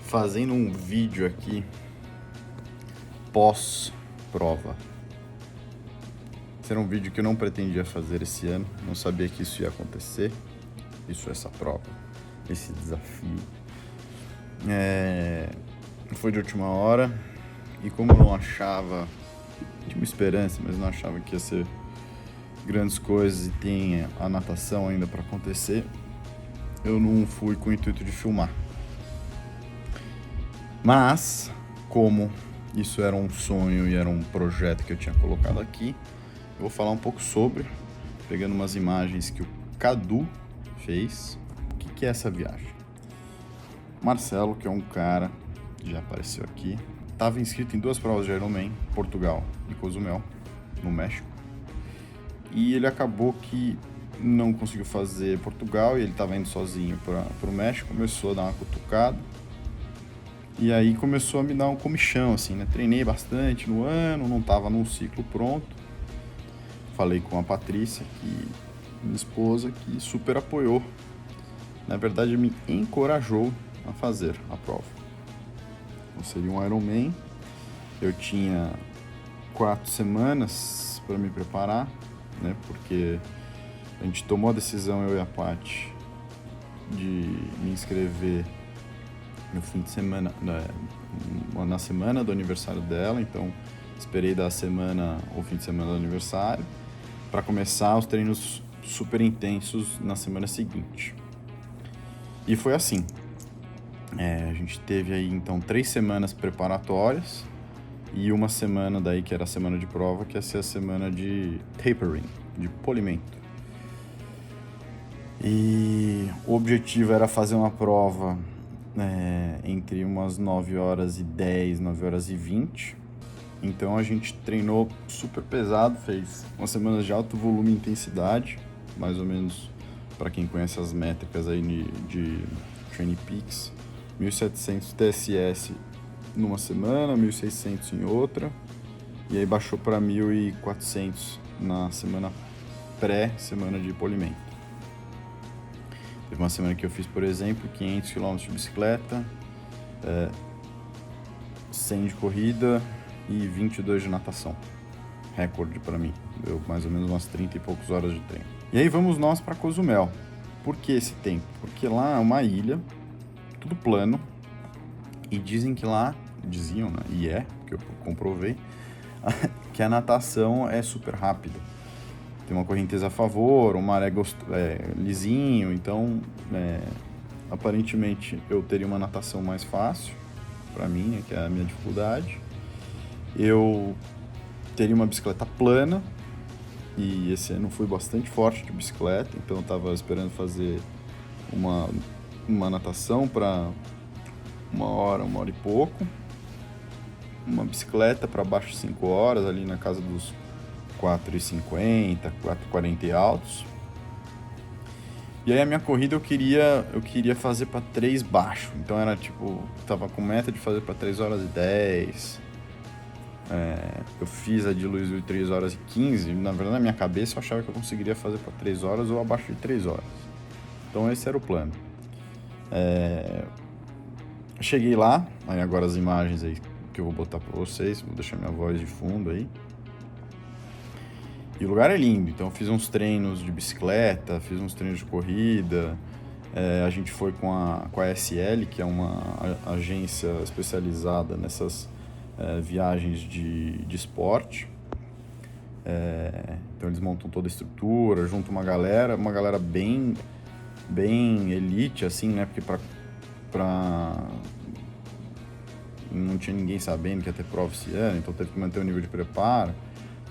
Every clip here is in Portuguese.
Fazendo um vídeo aqui pós-prova. Esse era um vídeo que eu não pretendia fazer esse ano, não sabia que isso ia acontecer, essa prova, esse desafio. Foi de última hora e como eu não achava, tinha uma esperança, mas não achava que ia ser grandes coisas e tinha a natação ainda para acontecer, eu não fui com o intuito de filmar. Mas, como isso era um sonho e era um projeto que eu tinha colocado aqui, eu vou falar um pouco sobre, pegando umas imagens que o Cadu fez. O que é essa viagem? Marcelo, que é um cara que já apareceu aqui, estava inscrito em 2 provas de Ironman, Portugal e Cozumel, no México. E ele acabou que não conseguiu fazer Portugal e ele estava indo sozinho para o México, começou a dar uma cutucada. E aí começou a me dar um comichão, assim, né? Treinei bastante no ano, não estava num ciclo pronto. Falei com a Patrícia, minha esposa, que super apoiou. Na verdade, me encorajou a fazer a prova. Então, seria um Ironman. Eu tinha 4 semanas para me preparar, né? Porque a gente tomou a decisão, eu e a Paty, de me inscrever no fim de semana, na semana do aniversário dela, então esperei da semana, o fim de semana do aniversário, para começar os treinos super intensos na semana seguinte. E foi assim. A gente teve aí então 3 semanas preparatórias e uma semana daí que era a semana de prova, que ia ser a semana de tapering, de polimento. E o objetivo era fazer uma prova entre umas 9h10, 9h20. Então a gente treinou super pesado, fez umas semanas de alto volume e intensidade, mais ou menos, para quem conhece as métricas aí de Training Peaks, 1.700 TSS numa semana, 1.600 em outra, e aí baixou para 1.400 na semana pré-semana de polimento. Teve uma semana que eu fiz, por exemplo, 500 km de bicicleta, 100 de corrida e 22 de natação. Recorde para mim. Deu mais ou menos umas 30 e poucas horas de treino. E aí vamos nós para Cozumel. Por que esse tempo? Porque lá é uma ilha, tudo plano, e dizem que lá, diziam, né, e porque eu comprovei, que a natação é super rápida. Tem uma correnteza a favor, o mar é lisinho, então aparentemente eu teria uma natação mais fácil para mim, que é a minha dificuldade. Eu teria uma bicicleta plana e esse ano fui bastante forte de bicicleta, então eu estava esperando fazer uma natação para 1 hora e pouco, uma bicicleta para abaixo de 5 horas, ali na casa dos 4h50, 4h40 altos. E aí a minha corrida eu queria fazer para 3 baixo. Então era tipo, tava com meta de fazer para 3h10. Eu fiz a de Louisville 3h15. Na verdade, na minha cabeça eu achava que eu conseguiria fazer para 3 horas ou abaixo de 3 horas. Então esse era o plano. Cheguei lá, aí agora as imagens aí que eu vou botar para vocês, vou deixar minha voz de fundo aí. E o lugar é lindo, então eu fiz uns treinos de bicicleta, fiz uns treinos de corrida. A gente foi com a SL, que é uma agência especializada nessas viagens de esporte. Então eles montam toda a estrutura, juntam uma galera bem elite, assim, né? Porque não tinha ninguém sabendo que ia ter prova esse ano, então teve que manter o nível de preparo.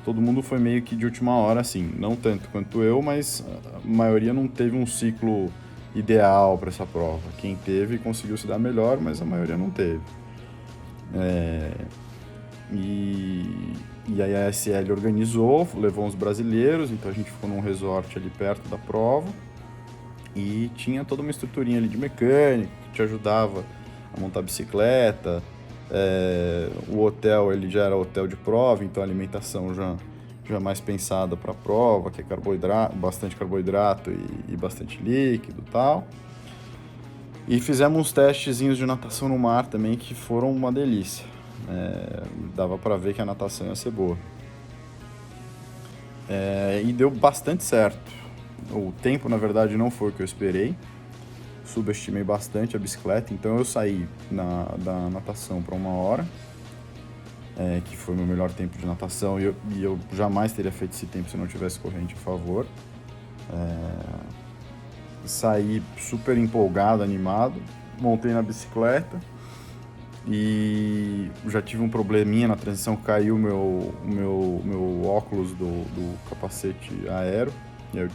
Todo mundo foi meio que de última hora, assim, não tanto quanto eu, mas a maioria não teve um ciclo ideal para essa prova. Quem teve conseguiu se dar melhor, mas a maioria não teve. E aí a SL organizou, levou uns brasileiros, então a gente ficou num resort ali perto da prova. E tinha toda uma estruturinha ali de mecânico que te ajudava a montar a bicicleta. O hotel, ele já era hotel de prova, então a alimentação já mais pensada para a prova, que é bastante carboidrato e bastante líquido e tal. E fizemos uns testezinhos de natação no mar também, que foram uma delícia. Dava para ver que a natação ia ser boa. E deu bastante certo. O tempo, na verdade, não foi o que eu esperei. Subestimei bastante a bicicleta, então eu saí da natação para 1 hora, que foi o meu melhor tempo de natação, e eu jamais teria feito esse tempo se não tivesse corrente a favor. Saí super empolgado, animado, montei na bicicleta e já tive um probleminha na transição, caiu meu óculos do capacete aero, e eu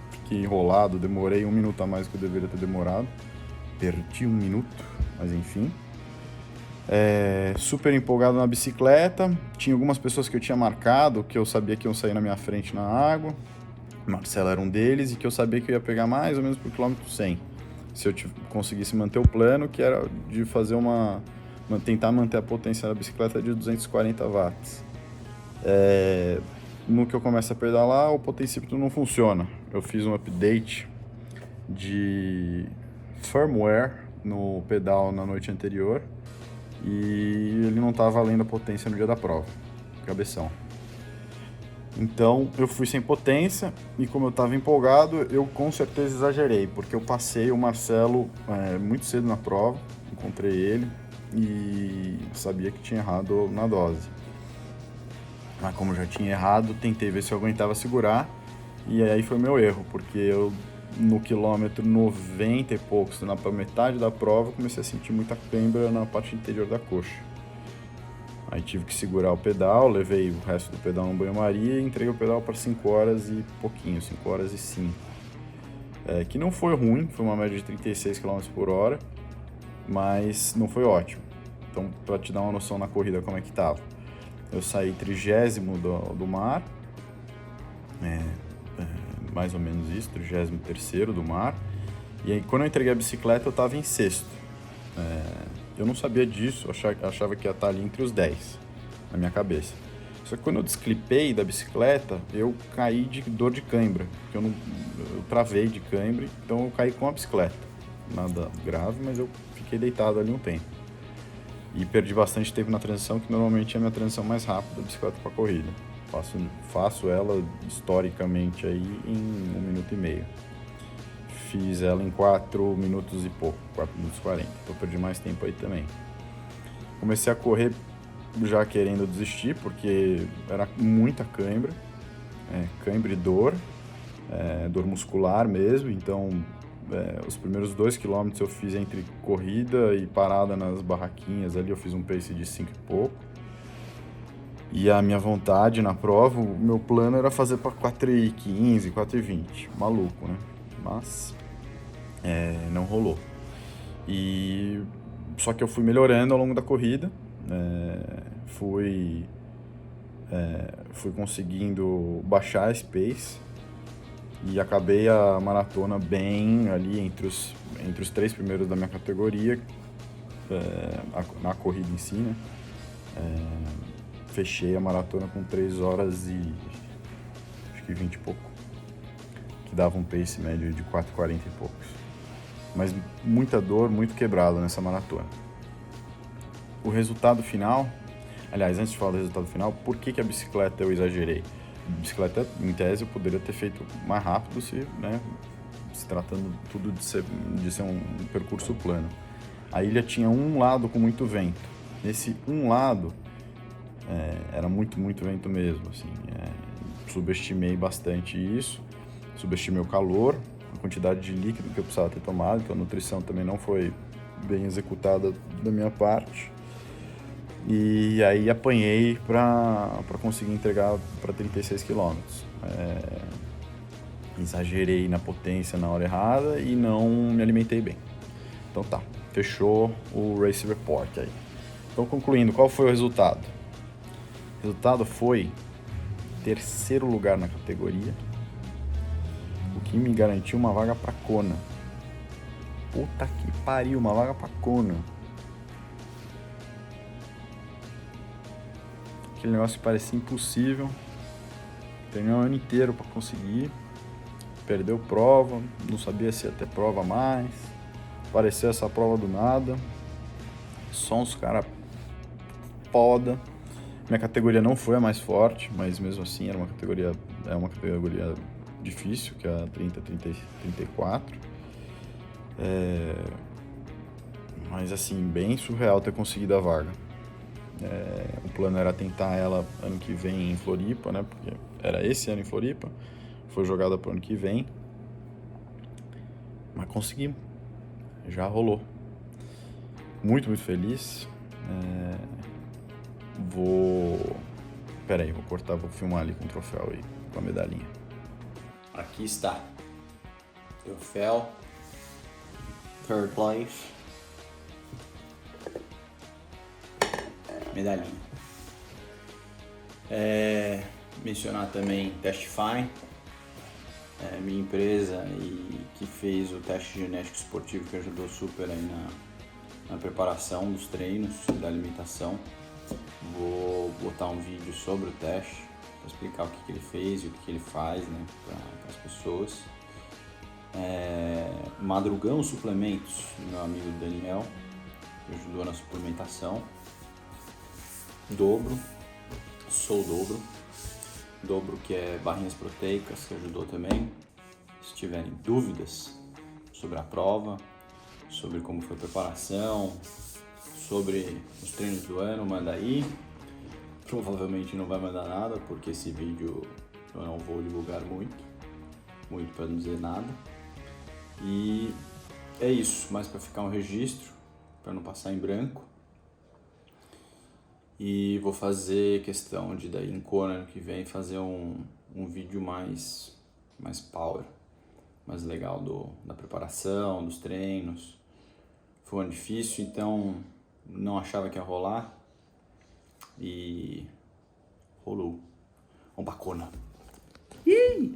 fiquei enrolado, demorei 1 minuto a mais do que eu deveria ter demorado, perdi 1 minuto, mas enfim. Super empolgado na bicicleta, tinha algumas pessoas que eu tinha marcado, que eu sabia que iam sair na minha frente na água, Marcelo era um deles, e que eu sabia que eu ia pegar mais ou menos por quilômetro 100, se eu conseguisse manter o plano, que era de fazer tentar manter a potência da bicicleta de 240 watts. No que eu começo a pedalar, o potencímetro não funciona. Eu fiz um update de firmware no pedal na noite anterior e ele não estava valendo a potência no dia da prova, cabeção. Então eu fui sem potência e, como eu estava empolgado, eu com certeza exagerei, porque eu passei o Marcelo muito cedo na prova, encontrei ele e sabia que tinha errado na dose. Mas como eu já tinha errado, tentei ver se eu aguentava segurar, e aí foi meu erro, porque eu no quilômetro 90 e poucos, na metade da prova, comecei a sentir muita cãibra na parte interior da coxa. Aí tive que segurar o pedal, levei o resto do pedal no banho-maria e entreguei o pedal para 5 horas e pouquinho, 5 horas e 5. Que não foi ruim, foi uma média de 36 km por hora, mas não foi ótimo. Então, para te dar uma noção na corrida como é que tava, eu saí 30º do mar, mais ou menos isso, 33º do mar, e aí quando eu entreguei a bicicleta eu estava em 6º. Eu não sabia disso, eu achava que ia estar ali entre os 10, na minha cabeça. Só que quando eu desclipei da bicicleta, eu caí de dor de cãibra, porque eu travei de cãibra, então eu caí com a bicicleta. Nada grave, mas eu fiquei deitado ali um tempo. E perdi bastante tempo na transição, que normalmente é a minha transição mais rápida da bicicleta para corrida. Faço ela historicamente aí em 1 minuto e meio. Fiz ela em 4 minutos e pouco, 4 minutos e 40, então perdi mais tempo aí também. Comecei a correr já querendo desistir, porque era muita cãibra, cãibra e dor muscular mesmo, então os primeiros 2 km eu fiz entre corrida e parada nas barraquinhas ali, eu fiz um pace de 5 e pouco. E a minha vontade na prova, o meu plano era fazer para 4h15, 4h20, maluco, né? Mas não rolou. Só que eu fui melhorando ao longo da corrida, fui conseguindo baixar esse pace e acabei a maratona bem ali entre os 3 primeiros da minha categoria, na corrida em si, né? Fechei a maratona com 3 horas e acho que 20 e pouco, que dava um pace médio de 4h40 e poucos. Mas muita dor, muito quebrado nessa maratona. O resultado final, aliás, antes de falar do resultado final, por que a bicicleta eu exagerei? A bicicleta, em tese, eu poderia ter feito mais rápido se tratando tudo de ser um percurso plano. A ilha tinha um lado com muito vento. Nesse um lado, era muito, muito vento mesmo, assim. Subestimei bastante isso, subestimei o calor, a quantidade de líquido que eu precisava ter tomado, então a nutrição também não foi bem executada da minha parte. E aí apanhei para conseguir entregar para 36 km. Exagerei na potência na hora errada e não me alimentei bem. Então tá, fechou o Race Report aí. Então, concluindo, qual foi o resultado? O resultado foi 3º lugar na categoria, o que aqui me garantiu uma vaga pra Kona. Puta que pariu, uma vaga pra Kona. Aquele negócio que parecia impossível. Treinei um ano inteiro pra conseguir. Perdeu prova, não sabia se ia ter prova mais. Apareceu essa prova do nada. Só uns caras foda. Minha categoria não foi a mais forte, mas mesmo assim é uma categoria difícil, que é a 30, 30, 34. Mas assim, bem surreal ter conseguido a vaga. O plano era tentar ela ano que vem em Floripa, né? Porque era esse ano em Floripa. Foi jogada pro ano que vem. Mas conseguimos. Já rolou. Muito, muito feliz. Pera aí, vou cortar, vou filmar ali com o troféu aí, com a medalhinha. Aqui está. Troféu. Third place. Medalhinha. Mencionar também Testify, minha empresa que fez o teste genético esportivo, que ajudou super aí na preparação dos treinos e da alimentação. Vou botar um vídeo sobre o teste para explicar o que ele fez e o que ele faz, né, para as pessoas. Madrugão Suplementos, meu amigo Daniel, que ajudou na suplementação. Dobro, que é barrinhas proteicas, que ajudou também. Se tiverem dúvidas sobre a prova, sobre como foi a preparação, sobre os treinos do ano, manda aí. Provavelmente não vai mandar nada, porque esse vídeo eu não vou divulgar muito para não dizer nada. E é isso, mais para ficar um registro, para não passar em branco. E vou fazer questão de daí em Kona ano que vem fazer um vídeo mais power, mais legal da preparação, dos treinos. Foi um ano difícil, então não achava que ia rolar e rolou. Vamos pra Kona.